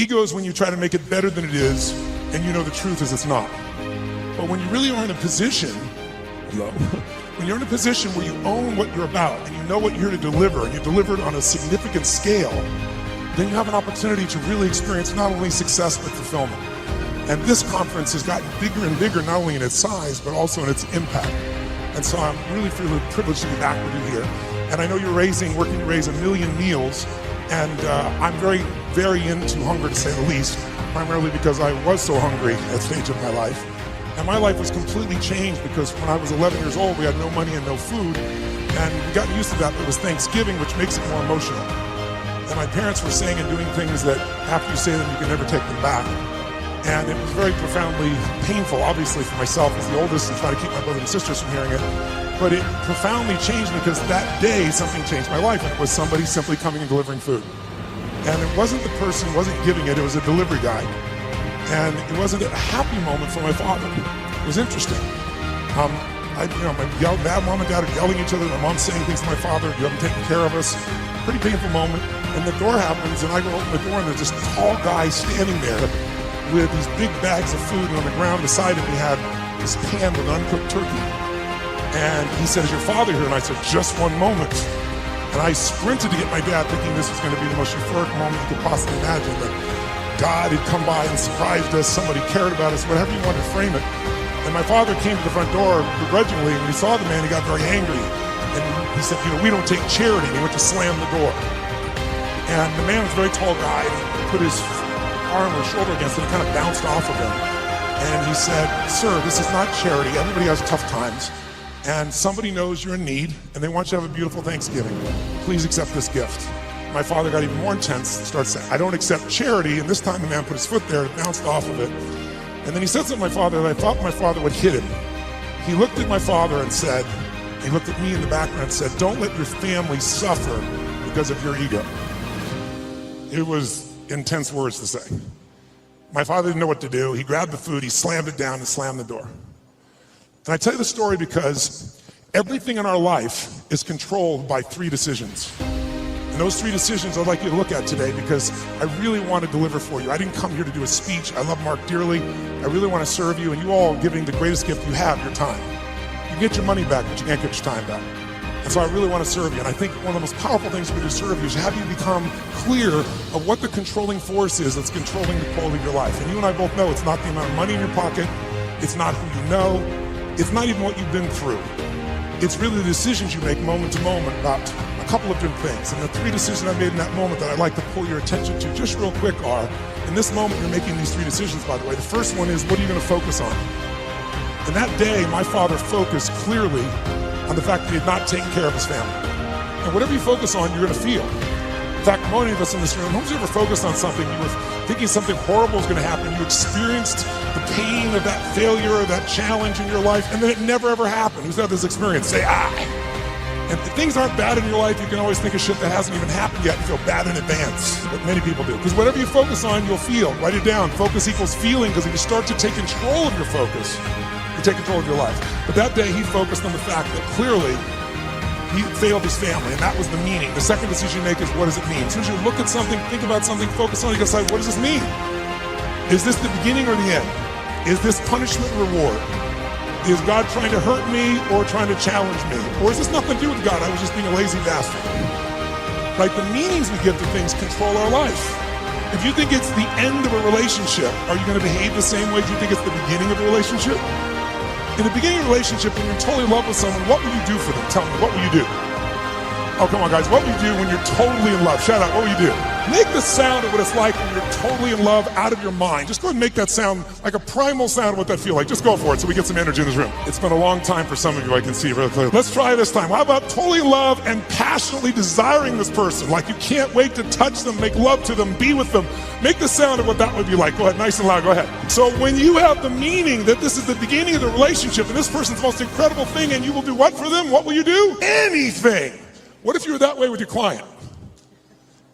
Ego is when you try to make it better than it is, and you know the truth is it's not. But when you really are in a position, when you're in a position where you own what you're about, and you know what you're here to deliver, and you deliver it on a significant scale, then you have an opportunity to really experience not only success, but fulfillment. And this conference has gotten bigger and bigger, not only in its size, but also in its impact. And so I'm really feeling privileged to be back with you here. And I know you're working to raise 1 million meals, and I'm very, very into hunger, to say the least, primarily because I was so hungry at that stage of my life. And my life was completely changed because when I was 11 years old, we had no money and no food, and we got used to that. It was Thanksgiving, which makes it more emotional. And my parents were saying and doing things that after you say them, you can never take them back. And it was very profoundly painful, obviously, for myself as the oldest and trying to keep my brothers and sisters from hearing it. But it profoundly changed me because that day something changed my life, and it was somebody simply coming and delivering food. And it wasn't the person, wasn't giving it, it was a delivery guy. And it wasn't a happy moment for my father. It was interesting. My mom and dad are yelling at each other. My mom's saying things to my father, you haven't taken care of us. Pretty painful moment. And the door happens, and I go open the door, and there's this tall guy standing there with these big bags of food, and on the ground beside him he had this pan with uncooked turkey. And he said, is your father here? And I said, just one moment. And I sprinted to get my dad, thinking this was going to be the most euphoric moment you could possibly imagine, that God had come by and surprised us, somebody cared about us, whatever you wanted to frame it. And my father came to the front door begrudgingly, and when he saw the man, he got very angry. And he said, we don't take charity. And he went to slam the door. And the man was a very tall guy, and he put his arm or shoulder against it and kind of bounced off of him. And he said, sir, this is not charity. Everybody has tough times. And somebody knows you're in need, and they want you to have a beautiful Thanksgiving. Please accept this gift. My father got even more intense and started saying, I don't accept charity. And this time the man put his foot there and bounced off of it. And then he said something to my father that I thought my father would hit him. He looked at my father and said, he looked at me in the background and said, don't let your family suffer because of your ego. It was intense words to say. My father didn't know what to do. He grabbed the food, he slammed it down and slammed the door. And I tell you the story because everything in our life is controlled by 3 decisions. And those 3 decisions I'd like you to look at today because I really want to deliver for you. I didn't come here to do a speech. I love Mark dearly. I really want to serve you, and you all are giving the greatest gift you have, your time. You can get your money back, but you can't get your time back. And so I really want to serve you. And I think one of the most powerful things we do to serve you is have you become clear of what the controlling force is that's controlling the quality of your life. And you and I both know it's not the amount of money in your pocket. It's not who you know. It's not even what you've been through. It's really the decisions you make moment to moment about a couple of different things. And the 3 decisions I made in that moment that I'd like to pull your attention to just real quick are, in this moment you're making these 3 decisions, by the way. The first one is, what are you going to focus on? And that day, my father focused clearly on the fact that he had not taken care of his family. And whatever you focus on, you're going to feel. In fact, many of us in this room, who's ever focused on something, you were thinking something horrible was going to happen, you experienced the pain of that failure or that challenge in your life, and then it never ever happened. Who's had this experience? Say, And if things aren't bad in your life, you can always think of shit that hasn't even happened yet and feel bad in advance. But many people do. Because whatever you focus on, you'll feel. Write it down. Focus equals feeling, because if you start to take control of your focus, you take control of your life. But that day, he focused on the fact that clearly he failed his family, and that was the meaning. The second decision you make is, what does it mean? As soon as you look at something, think about something, focus on it, you gotta decide, what does this mean? Is this the beginning or the end? Is this punishment or reward? Is God trying to hurt me or trying to challenge me? Or is this nothing to do with God? I was just being a lazy bastard. Right? The meanings we give to things control our life. If you think it's the end of a relationship, are you gonna behave the same way as you think it's the beginning of a relationship? In the beginning of a relationship, when you're totally in love with someone, what will you do for them? Tell me, what will you do? Oh, come on, guys. What will you do when you're totally in love? Shout out, what will you do? Make the sound of what it's like when you're totally in love out of your mind. Just go ahead and make that sound like a primal sound of what that feels like. Just go for it so we get some energy in this room. It's been a long time for some of you, I can see really clearly. Let's try this time. How about totally in love and passionately desiring this person? Like you can't wait to touch them, make love to them, be with them. Make the sound of what that would be like. Go ahead, nice and loud, go ahead. So when you have the meaning that this is the beginning of the relationship and this person's the most incredible thing, and you will do what for them? What will you do? Anything. What if you were that way with your client?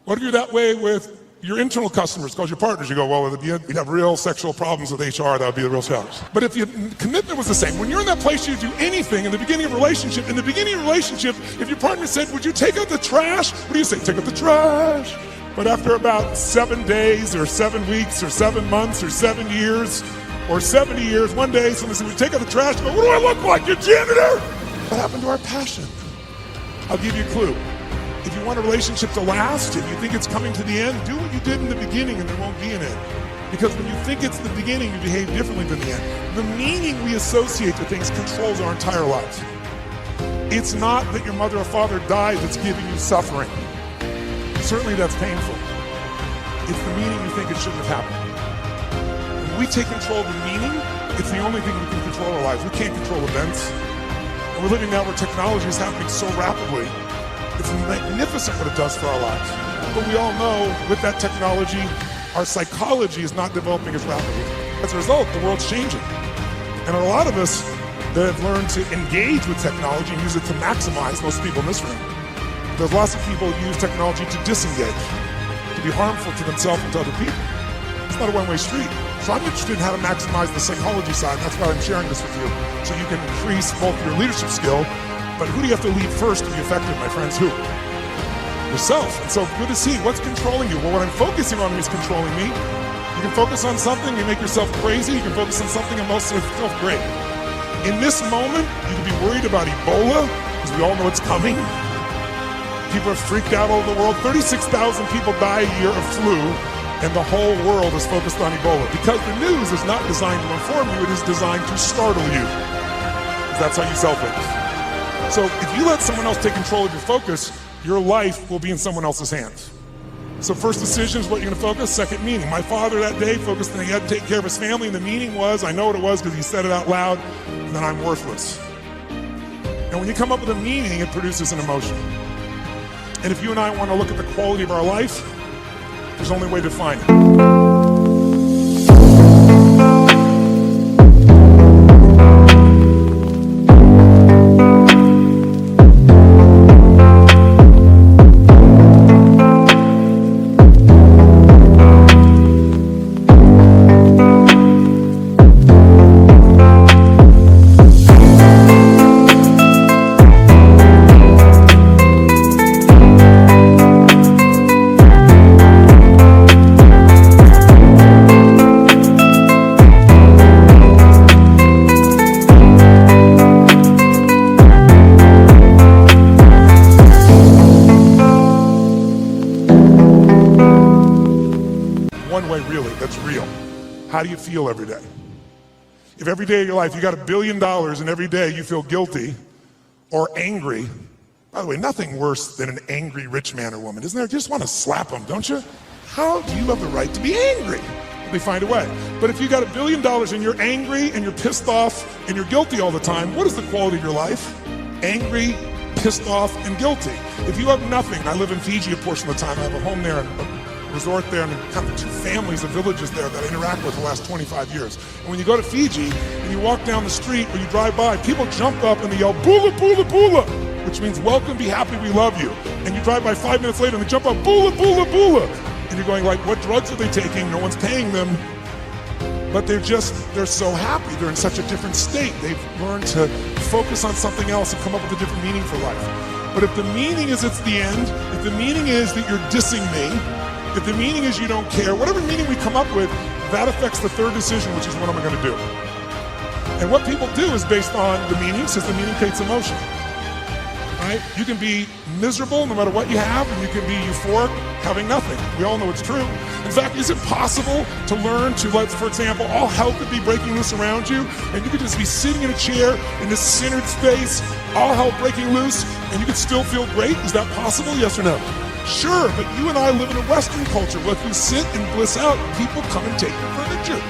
What if you're that way with your internal customers, called your partners? You go, well, we'd have real sexual problems with HR, that would be the real challenge. But if your commitment was the same, when you're in that place, you do anything in the beginning of a relationship. In the beginning of a relationship, if your partner said, would you take out the trash? What do you say? Take out the trash. But after about 7 days or 7 weeks or 7 months or 7 years or 70 years, one day someone said, we take out the trash, go, what do I look like, your janitor? What happened to our passion? I'll give you a clue. If you want a relationship to last and you think it's coming to the end, do what you did in the beginning and there won't be an end. Because when you think it's the beginning, you behave differently than the end. The meaning we associate to things controls our entire lives. It's not that your mother or father died that's giving you suffering. Certainly that's painful. It's the meaning you think it shouldn't have happened. When we take control of the meaning, it's the only thing we can control our lives. We can't control events. And we're living now where technology is happening so rapidly. It's magnificent what it does for our lives. But we all know with that technology, our psychology is not developing as rapidly. As a result, the world's changing. And a lot of us that have learned to engage with technology and use it to maximize, most people in this room, there's lots of people who use technology to disengage, to be harmful to themselves and to other people. It's not a one-way street. So I'm interested in how to maximize the psychology side. That's why I'm sharing this with you, so you can increase both your leadership skill, but who do you have to lead first to be effective, my friends? Who? Yourself. And so good to see. What's controlling you? Well, what I'm focusing on is controlling me. You can focus on something, you make yourself crazy. You can focus on something and most of yourself great. In this moment, you can be worried about Ebola, because we all know it's coming. People are freaked out all over the world. 36,000 people die a year of flu, and the whole world is focused on Ebola. Because the news is not designed to inform you, it is designed to startle you. That's how you sell things. So if you let someone else take control of your focus, your life will be in someone else's hands. So first decision is what you're going to focus. Second, meaning. My father that day focused on he had to take care of his family, and the meaning was, I know what it was because he said it out loud, that I'm worthless. And when you come up with a meaning, it produces an emotion. And if you and I want to look at the quality of our life, there's only a way to define it. One way really, that's real. How do you feel every day? If every day of your life you got $1 billion and every day you feel guilty or angry, by the way, nothing worse than an angry rich man or woman, isn't there? You just want to slap them, don't you? How do you have the right to be angry? They find a way. But if you got $1 billion and you're angry and you're pissed off and you're guilty all the time, what is the quality of your life? Angry, pissed off, and guilty. If you have nothing, I live in Fiji a portion of the time, I have a home there, a resort there, and kind of 2 families of villages there that I interact with the last 25 years. And when you go to Fiji and you walk down the street or you drive by, people jump up and they yell, "Bula, bula, bula," which means welcome, be happy, we love you. And you drive by 5 minutes later and they jump up, "Bula, bula, bula." And you're going like, what drugs are they taking? No one's paying them. But they're so happy. They're in such a different state. They've learned to focus on something else and come up with a different meaning for life. But if the meaning is it's the end, if the meaning is that you're dissing me, if the meaning is you don't care, whatever meaning we come up with, that affects the third decision, which is what am I going to do? And what people do is based on the meaning, since the meaning creates emotion. Right? You can be miserable no matter what you have, and you can be euphoric having nothing. We all know it's true. In fact, is it possible to learn to, for example, all hell could be breaking loose around you, and you could just be sitting in a chair in this centered space, all hell breaking loose, and you could still feel great? Is that possible? Yes or no? Sure, but you and I live in a Western culture where if you sit and bliss out, people come and take your furniture.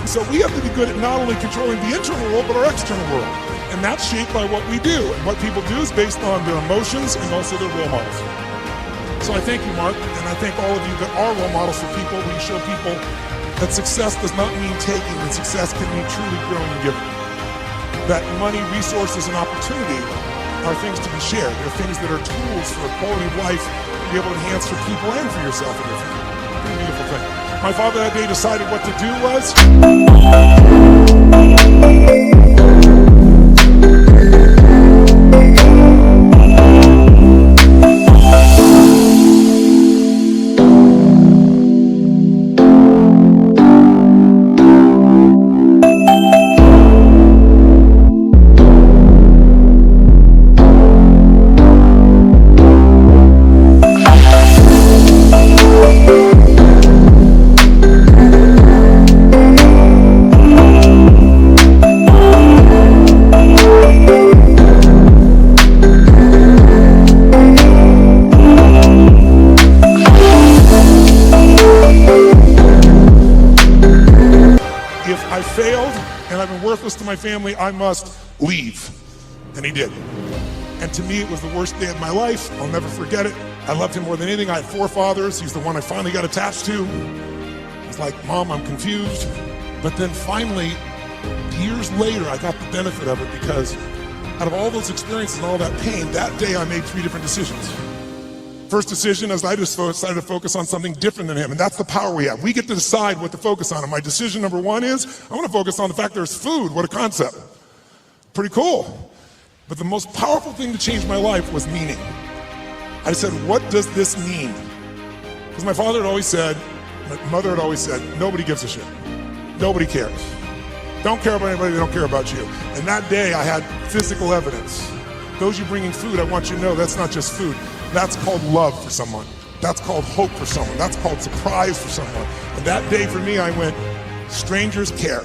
So we have to be good at not only controlling the internal world, but our external world. And that's shaped by what we do. And what people do is based on their emotions and also their role models. So I thank you, Mark, and I thank all of you that are role models for people. We show people that success does not mean taking, and success can mean truly growing and giving. That money, resources, and opportunity are things to be shared. They're things that are tools for a quality of life to be able to enhance for people and for yourself and your family. Pretty beautiful thing. My father that day decided what to do was family, I must leave. And he did. And to me, it was the worst day of my life. I'll never forget it. I loved him more than anything. I had 4 fathers. He's the one I finally got attached to. It's like, Mom, I'm confused. But then finally, years later, I got the benefit of it because out of all those experiences and all that pain, that day I made 3 different decisions. First decision is I just decided to focus on something different than him, and that's the power we have. We get to decide what to focus on, and my decision number 1 is I want to focus on the fact there's food. What a concept. Pretty cool. But the most powerful thing to change my life was meaning. I said, what does this mean? Because my father had always said, my mother had always said, nobody gives a shit. Nobody cares. Don't care about anybody, they don't care about you. And that day I had physical evidence. Those you bringing food, I want you to know that's not just food. That's called love for someone. That's called hope for someone. That's called surprise for someone. And that day for me, I went, strangers care.